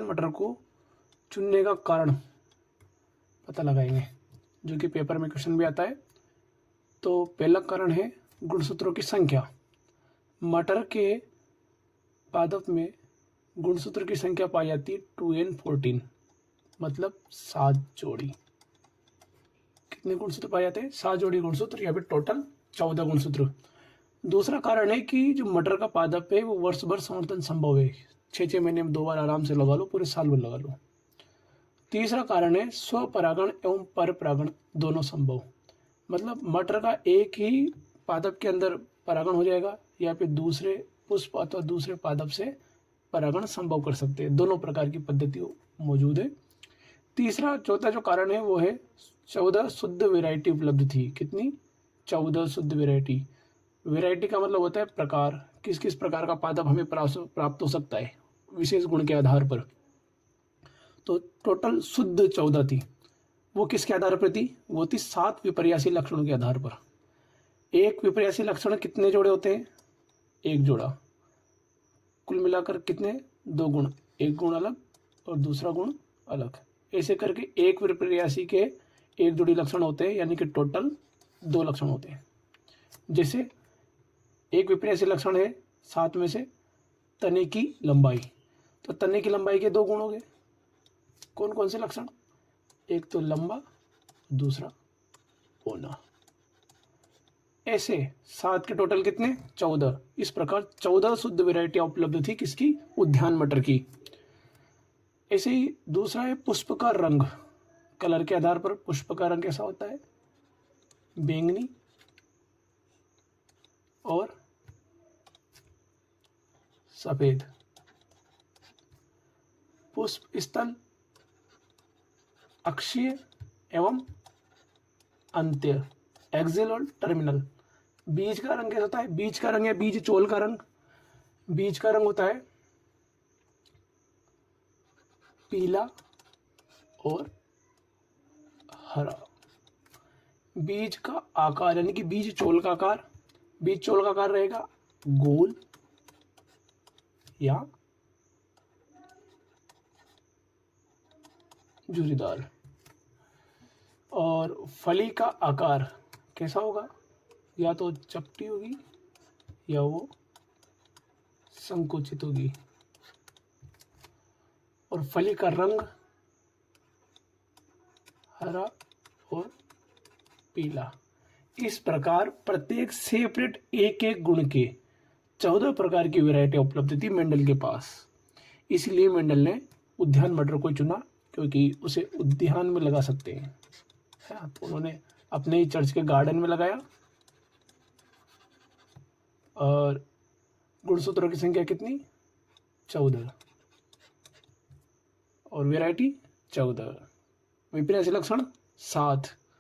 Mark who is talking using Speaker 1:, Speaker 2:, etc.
Speaker 1: मटर को चुनने का कारण पता लगाएंगे, जो कि पेपर में क्वेश्चन भी आता है। तो पहला कारण है गुणसूत्रों की संख्या। मटर के पादप में गुणसूत्र की संख्या पाई जाती है 2n14, मतलब 7 जोड़ी। कितने गुणसूत्र पाए जाते हैं? 7 जोड़ी गुणसूत्र, या फिर टोटल 14 गुणसूत्र। दूसरा कारण है कि जो मटर का पादप है वो वर्ष भर संवर्धन संभव है। 6 महीने में 2 बार आराम से लगा लो, पूरे साल भर लगा लो। तीसरा कारण है स्वपरागण एवं परपरागण दोनों संभव, मतलब मटर का एक ही पादप के अंदर परागण हो जाएगा, या फिर दूसरे पुष्प अथवा दूसरे पादप से परागण संभव कर सकते हैं। दोनों प्रकार की पद्धति मौजूद है। चौथा जो कारण है वो है 14 शुद्ध वैरायटी उपलब्ध थी। कितनी? 14 शुद्ध वैरायटी। वैरायटी का मतलब होता है प्रकार, किस किस प्रकार का पादप हमें प्राप्त हो सकता है विशेष गुण के आधार पर। तो टोटल शुद्ध 14 थी। वो किसके आधार पर थी? वो थी 7 विपर्यासी लक्षणों के आधार पर। एक विपर्यासी लक्षण कितने जोड़े होते हैं? एक जोड़ा। कुल मिलाकर कितने? 2 गुण, एक गुण अलग और दूसरा गुण अलग। ऐसे करके एक विपर्यासी के एक जोड़ी लक्षण होते हैं, यानी कि टोटल 2 लक्षण होते हैं। जैसे एक विपर्यासी लक्षण है 7 में से तने की लंबाई, तो तने की लंबाई के 2 गुण हो गए। कौन कौन से लक्षण? एक तो लंबा, दूसरा होना। ऐसे 7 के टोटल कितने? 14। इस प्रकार 14 शुद्ध वैरायटियां उपलब्ध थी किसकी? उद्यान मटर की। ऐसे ही दूसरा है पुष्प का रंग। कलर के आधार पर पुष्प का रंग कैसा होता है? बैंगनी और सफेद। पुष्प स्थल अक्षीय एवं अंत्य, एक्सियल और टर्मिनल। बीज का रंग कैसा होता है? बीज का रंग या बीज चोल का रंग, बीज का रंग होता है पीला और हरा। बीज का आकार यानी कि बीज चोल का आकार, बीज चोल का आकार रहेगा गोल या झुर्रीदार। और फली का आकार कैसा होगा? या तो चपटी होगी या वो संकुचित होगी। और फली का रंग हरा और पीला। इस प्रकार प्रत्येक सेपरेट एक एक गुण के 14 प्रकार की वैरायटी उपलब्ध थी मेंडल के पास। इसलिए मेंडल ने उद्यान मटर को चुना, क्योंकि उसे उद्यान में लगा सकते हैं। तो उन्होंने अपने ही चर्च के गार्डन में लगाया। और गुणसूत्रों की संख्या कितनी? 14 और वैरायटी 14। विपर्यासी लक्षण 7।